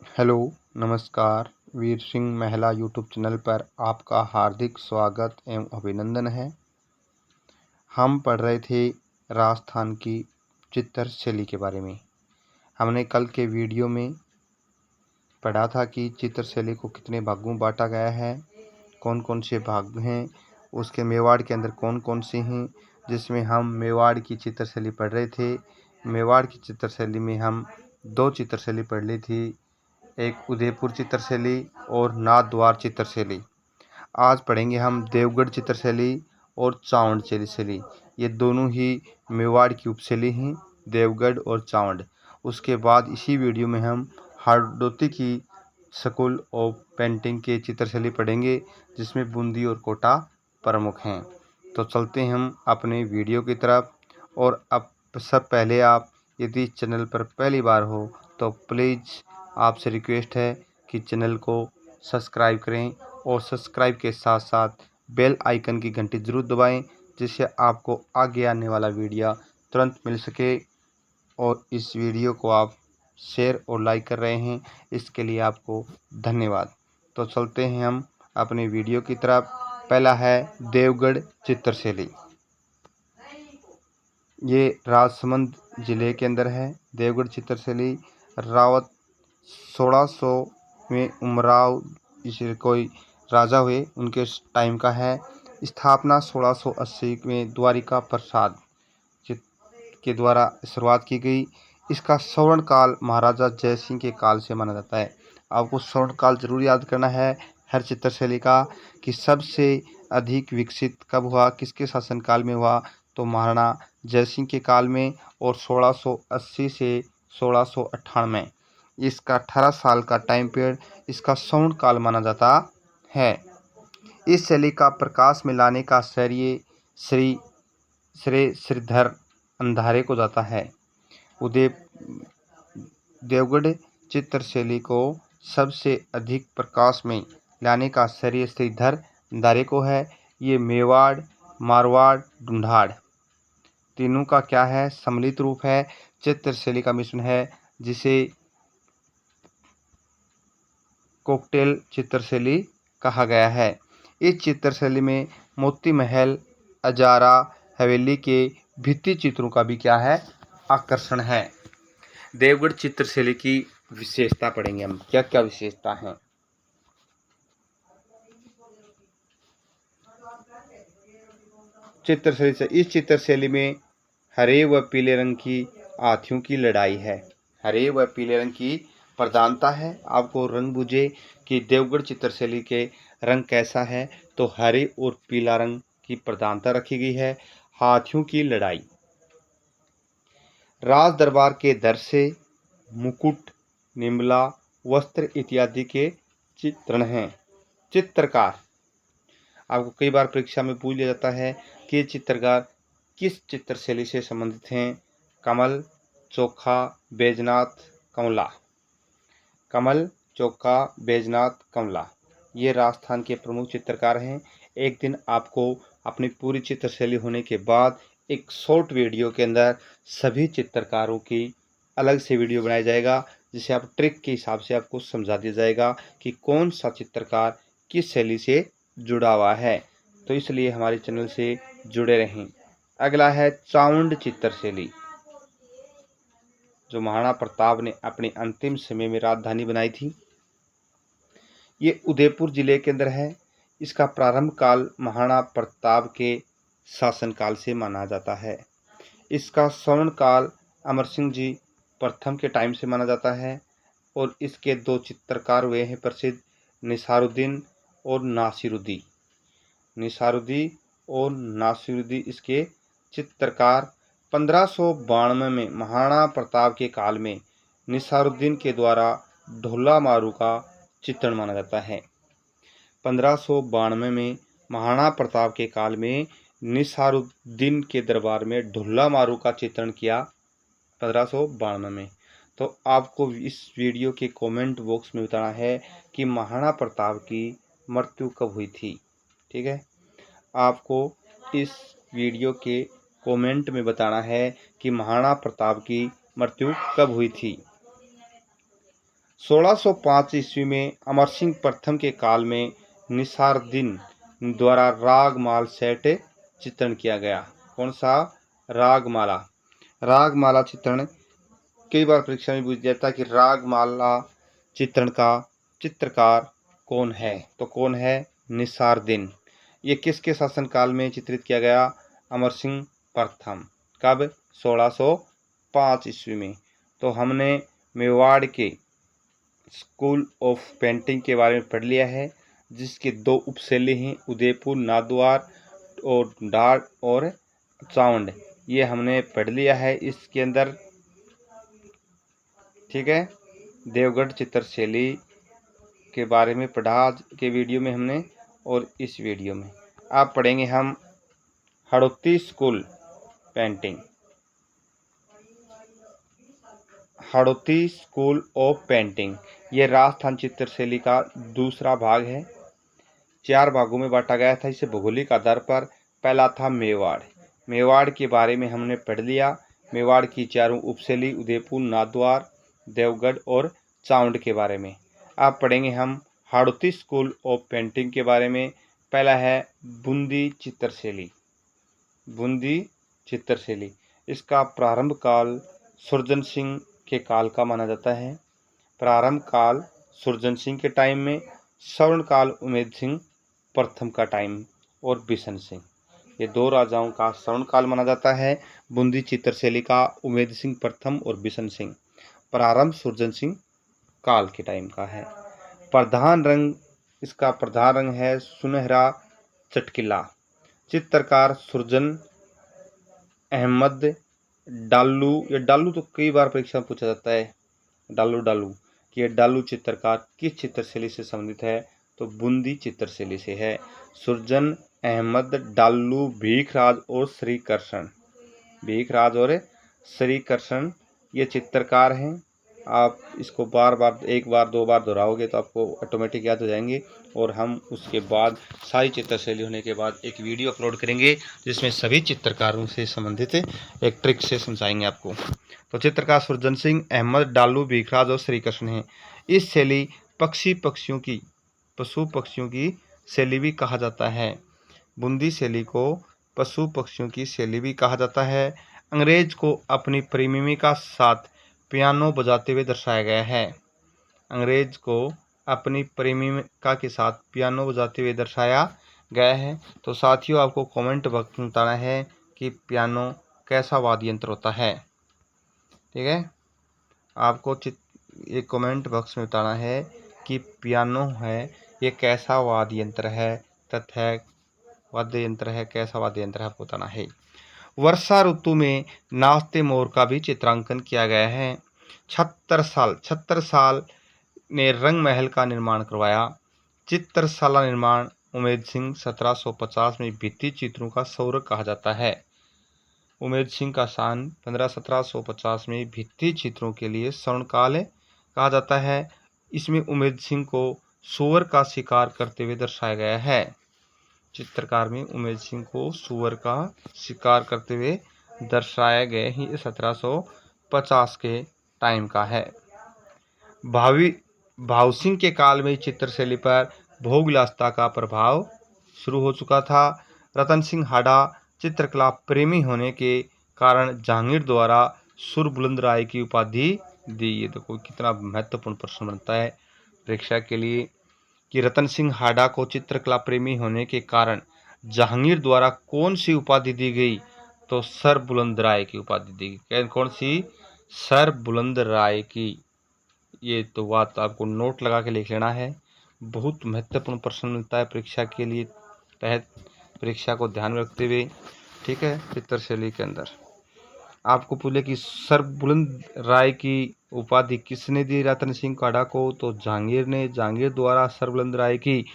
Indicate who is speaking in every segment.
Speaker 1: Hello, नमस्कार। वीर सिंह महिला YouTube channel पर आपका हार्दिक स्वागत एवं अभिनंदन है। हम पढ़ रहे थे राजस्थान की चित्रशैली के बारे में। हमने कल के वीडियो में पढ़ा था कि चित्रशैली को कितने भागों में बांटा गया है, कौन कौन से भाग हैं, उसके मेवाड़ के अंदर कौन कौन से हैं, जिसमें हम मेवाड़ की चित्रशैली पढ़ रहे थे। मेवाड़ की चित्रशैली में हम दो चित्रशैली पढ़ ली थी, एक उदयपुर चित्रशैली और नाथद्वार चित्रशैली। आज पढ़ेंगे हम देवगढ़ चित्रशैली और चावंड चित्रशैली। ये दोनों ही मेवाड़ की उपशैली हैं, देवगढ़ और चावंड। उसके बाद इसी वीडियो में हम हारडोती की स्कूल ऑफ पेंटिंग के चित्रशैली पढ़ेंगे, जिसमें बूंदी और कोटा प्रमुख हैं। तो चलते हैं हम अपने वीडियो की तरफ। और अब सब पहले आप यदि चैनल पर पहली बार हो तो प्लीज़ आपसे रिक्वेस्ट है कि चैनल को सब्सक्राइब करें और सब्सक्राइब के साथ साथ बेल आइकन की घंटी ज़रूर दबाएं, जिससे आपको आगे आने वाला वीडियो तुरंत मिल सके। और इस वीडियो को आप शेयर और लाइक कर रहे हैं, इसके लिए आपको धन्यवाद। तो चलते हैं हम अपने वीडियो की तरफ। पहला है देवगढ़ चित्रशैली। ये राजसमंद जिले के अंदर है। देवगढ़ चित्रशैली रावत 1600 में उमराव इसे कोई राजा हुए, उनके टाइम का है। स्थापना 1680 में द्वारिका प्रसाद के द्वारा शुरुआत की गई। इसका स्वर्ण काल महाराजा जयसिंह के काल से माना जाता है। आपको स्वर्ण काल जरूर याद करना है हर चित्रशैली का, कि सबसे अधिक विकसित कब हुआ, किसके शासनकाल में हुआ, तो महाराणा जयसिंह के काल में, और 1680 से 1698। इसका 18 साल का टाइम पीरियड इसका स्वर्ण काल माना जाता है। इस शैली का प्रकाश में लाने का श्रेय श्री श्रीधर अंधारे को जाता है। उदय देवगढ़ चित्रशैली को सबसे अधिक प्रकाश में लाने का श्रेय श्रीधर अंधारे को है। ये मेवाड़, मारवाड़, ढूंढाड़ तीनों का क्या है, सम्मिलित रूप है, चित्रशैली का मिश्रण है, जिसे कॉकटेल चित्रशैली कहा गया है। इस चित्रशैली में मोती महल, अजारा हवेली के भित्ति चित्रों का भी क्या है, आकर्षण है। देवगढ़ चित्रशैली की विशेषता पढ़ेंगे हम, क्या क्या विशेषता हैं। चित्रशैली से इस चित्रशैली में हरे व पीले रंग की हाथियों की लड़ाई है। हरे व पीले रंग की प्रधानता है। आपको रंग बुझे कि देवगढ़ चित्रशैली के रंग कैसा है, तो हरे और पीला रंग की प्रधानता रखी गई है। हाथियों की लड़ाई, राज दरबार के दरसे, मुकुट, निमला, वस्त्र इत्यादि के चित्रण हैं। चित्रकार, आपको कई बार परीक्षा में पूछ लिया जाता है कि चित्रकार किस चित्रशैली से संबंधित हैं। कमल, चोखा, बैजनाथ, कमला। कमल, चोखा, बैजनाथ, कमला ये राजस्थान के प्रमुख चित्रकार हैं। एक दिन आपको अपनी पूरी चित्रशैली होने के बाद एक शॉर्ट वीडियो के अंदर सभी चित्रकारों की अलग से वीडियो बनाया जाएगा, जिसे आप ट्रिक के हिसाब से आपको समझा दिया जाएगा कि कौन सा चित्रकार किस शैली से जुड़ा हुआ है। तो इसलिए हमारे चैनल से जुड़े रहें। अगला है चावंड चित्रशैली, जो महाराणा प्रताप ने अपने अंतिम समय में राजधानी बनाई थी। ये उदयपुर जिले के अंदर है। इसका प्रारंभ काल महाराणा प्रताप के शासनकाल से माना जाता है। इसका स्वर्ण काल अमर सिंह जी प्रथम के टाइम से माना जाता है। और इसके दो चित्रकार हुए हैं प्रसिद्ध, निसारुद्दीन और नासिरुद्दीन। निसारुद्दीन और नासिरुद्दीन इसके चित्रकार। 1592 में महाराणा प्रताप के काल में निसारुद्दीन के द्वारा ढोला मारू का चित्रण माना जाता है। 1592 में महाराणा प्रताप के काल में निसारुद्दीन के दरबार में ढोला मारू का चित्रण किया 1592 में। तो आपको इस वीडियो के कमेंट बॉक्स में बताना है कि महाराणा प्रताप की मृत्यु कब हुई थी। ठीक है, आपको इस वीडियो के कमेंट में बताना है कि महाराणा प्रताप की मृत्यु कब हुई थी। 1605 ईस्वी में अमर सिंह प्रथम के काल में निसारुद्दीन द्वारा रागमाल सेट चित्रण किया गया। कौन सा? रागमाला। रागमाला चित्रण कई बार परीक्षा में पूछ जाता है कि रागमाला चित्रण का चित्रकार कौन है? तो कौन है? निसारुद्दीन। ये किसके शासनकाल में चित्रित किया गया? अमर सिंह प्रथम। कब? 1605 ईस्वी में। तो हमने मेवाड़ के स्कूल ऑफ पेंटिंग के बारे में पढ़ लिया है, जिसके 2 उपशैली हैं, उदयपुर नाथद्वार और डाट और चावंड। ये हमने पढ़ लिया है इसके अंदर। ठीक है, देवगढ़ चित्रशैली के बारे में पढ़ा आज के वीडियो में हमने, और इस वीडियो में आप पढ़ेंगे हम Hadoti school painting, Hadoti school of painting. ये राजस्थान चित्रशैली का दूसरा भाग है। 4 भागों में बांटा गया था इसे भौगोलिक आधार पर। पहला था मेवाड़। मेवाड़ के बारे में हमने पढ़ लिया। मेवाड़ की 4 उपशैली उदयपुर, नाथद्वार, देवगढ़ और चावंड के बारे में। अब पढ़ेंगे हम हड़ौती स्कूल ऑफ पेंटिंग के बारे में। पहला है बूंदी चित्रशैली। बूंदी चित्रशैली, इसका प्रारंभ काल सुरजन सिंह के काल का माना जाता है। प्रारंभ काल सुरजन सिंह के टाइम में, स्वर्ण काल उमेद सिंह प्रथम का टाइम और बिशन सिंह, ये 2 राजाओं का स्वर्ण काल माना जाता है। बूंदी चित्रशैली का उमेद सिंह प्रथम और बिशन सिंह प्रारंभ सुरजन सिंह काल के टाइम का है। प्रधान रंग, इसका प्रधान रंग है सुनहरा चटकीला। चित्रकार सुरजन अहमद डालू। ये डालू तो कई बार परीक्षा में पूछा जाता है, डालू कि ये डालू चित्रकार किस चित्रशैली से संबंधित है? तो बूंदी चित्रशैली से है। सुरजन अहमद डालू भीखराज और श्री कृष्ण, भीखराज और श्री कृष्ण ये चित्रकार हैं। आप इसको बार बार, 1 बार 2 बार दोहराओगे तो आपको ऑटोमेटिक याद हो जाएंगे। और हम उसके बाद सारी चित्रशैली होने के बाद एक वीडियो अपलोड करेंगे जिसमें सभी चित्रकारों से संबंधित एक ट्रिक से समझाएंगे आपको। तो चित्रकार सुरजन सिंह, अहमद डालू, भीखराज और श्री कृष्ण हैं। इस शैली पशु पक्षियों की शैली भी कहा जाता है। बूंदी शैली को पशु पक्षियों की शैली भी कहा जाता है। अंग्रेज को अपनी प्रेमिका साथ पियानो बजाते हुए दर्शाया गया है। अंग्रेज को अपनी प्रेमिका के साथ पियानो बजाते हुए दर्शाया गया है। तो साथियों, आपको कमेंट बॉक्स में बताना है कि पियानो कैसा वाद्य यंत्र होता है। ठीक है, आपको एक कमेंट बॉक्स में बताना है कि पियानो है ये कैसा वाद्य यंत्र है, तथा वाद्य यंत्र है, कैसा वाद्य यंत्र है आपको बताना है। वर्षा ऋतु में नाचते मोर का भी चित्रांकन किया गया है। छत्तर साल ने रंग महल का निर्माण करवाया। चित्रशाला निर्माण उमेद सिंह 1750 में भित्ति चित्रों का सौरभ कहा जाता है। उमेद सिंह का सान 1750 में भित्ति चित्रों के लिए स्वर्णकाल कहा जाता है। इसमें उमेद सिंह को सूअर का शिकार करते हुए दर्शाया गया है। चित्रकार में उमेद सिंह को सूअर का शिकार करते हुए दर्शाया गया ही 1750 के टाइम का है। भाव सिंह के काल में चित्रशैली पर भोग विलासिता का प्रभाव शुरू हो चुका था। रतन सिंह हाडा चित्रकला प्रेमी होने के कारण जहांगीर द्वारा सुर बुलंद राय की उपाधि दी। ये देखो कितना महत्वपूर्ण प्रश्न बनता है परीक्षा के लिए कि रतन सिंह हाडा को चित्रकला प्रेमी होने के कारण जहांगीर द्वारा कौन सी उपाधि दी गई? तो सर बुलंद राय की उपाधि दी गई। कौन सी? सर बुलंद राय की। ये तो बात आपको नोट लगा के लिख लेना है। बहुत महत्वपूर्ण प्रश्न मिलता है परीक्षा के लिए, तहत परीक्षा को ध्यान में रखते हुए। ठीक है, चित्रशैली के अंदर आपको पूछे कि सर बुलंद राय की उपाधि किसने दी रतन सिंह हाडा को? तो जहांगीर ने। जहांगीर द्वारा सर बुलंद राय की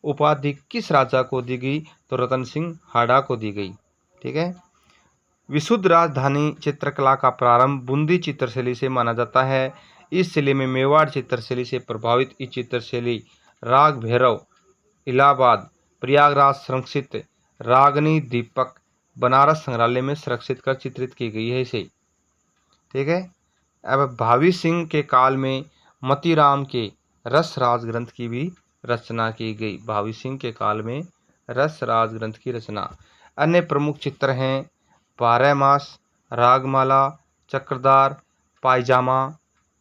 Speaker 1: उपाधि किस राजा को दी गई? तो रतन सिंह हाडा को दी गई। ठीक है, विशुद्ध राजधानी चित्रकला का प्रारंभ बूंदी चित्रशैली से माना जाता है। इस शैली में मेवाड़ चित्रशैली से प्रभावित ये चित्रशैली राग भैरव, इलाहाबाद, प्रयागराज संरक्षित रागनी दीपक, बनारस संग्रहालय में संरक्षित कर चित्रित की गई है इसे। ठीक है, अब भावी सिंह के काल में मतीराम के रस राज ग्रंथ की भी रचना की गई। भावी सिंह के काल में रस राज ग्रंथ की रचना। अन्य प्रमुख चित्र हैं बारहमास, रागमाला, चक्रधार, पायजामा,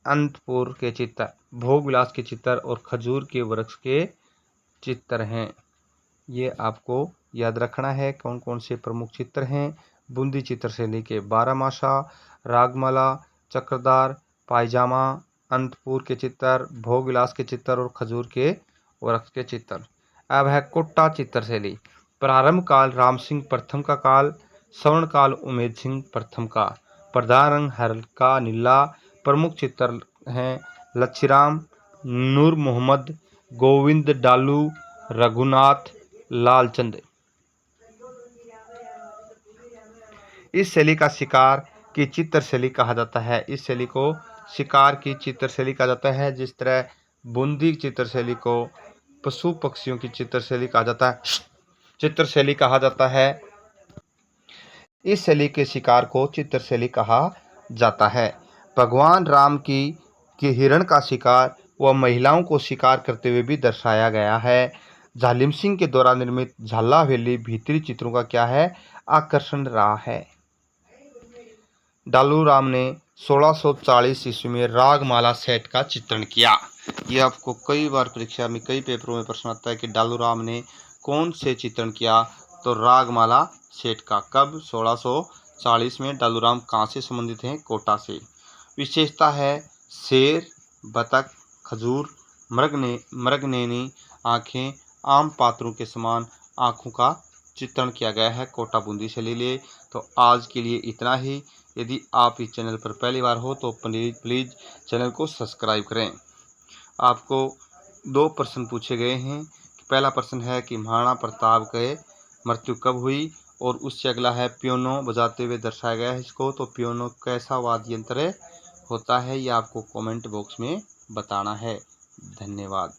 Speaker 1: अंतपुर के चित्र, भोग विलास के चित्र और खजूर के वृक्ष के चित्र हैं। ये आपको याद रखना है कौन कौन से प्रमुख चित्र हैं। बूंदी चित्रशैली के बारहमासा, रागमाला, चक्रधार, पायजामा, अंतपुर के चित्र, भोग विलास के चित्र और खजूर के वृक्ष के चित्र। अब है कोटा चित्रशैली। प्रारंभ काल राम सिंह प्रथम का काल, स्वर्ण काल उमेद सिंह प्रथम का। प्रधान रंग हल्का नीला। प्रमुख चित्र हैं लच्छीराम, नूर मोहम्मद, गोविंद डालू, रघुनाथ, लालचंद। इस शैली का शिकार की चित्रशैली कहा जाता है। इस शैली को शिकार की चित्रशैली कहा जाता है। जिस तरह बूंदी चित्रशैली को पशु पक्षियों की चित्रशैली कहा जाता है, इस शैली के शिकार को चित्रशैली कहा जाता है। भगवान राम की हिरण का शिकार व महिलाओं को शिकार करते हुए भी दर्शाया गया है। झालिम सिंह के द्वारा निर्मित झाला हवेली भीतरी चित्रों का क्या है, आकर्षण रहा है। डालू राम ने 1640 ईस्वी में रागमाला सेट का चित्रण किया। यह आपको कई बार परीक्षा में कई पेपरों में प्रश्न आता है कि डालू राम ने कौन से चित्रण किया, तो रागमाला सेट का। कब? 1640 में। डालू राम कहाँ से संबंधित हैं? कोटा से। विशेषता है शेर, बतख, खजूर, मृगनयनी आँखें, आम पात्रों के समान आँखों का चित्रण किया गया है कोटा बूंदी शैली लिए। तो आज के लिए इतना ही। यदि आप इस चैनल पर पहली बार हो तो प्लीज़ चैनल को सब्सक्राइब करें। आपको 2 प्रश्न पूछे गए हैं। पहला प्रश्न है कि महाराणा प्रताप की मृत्यु कब हुई, और उससे अगला है पियोनो बजाते हुए दर्शाया गया है इसको। तो पियोनो कैसा वाद्य यंत्र होता है, ये आपको कमेंट बॉक्स में बताना है। धन्यवाद।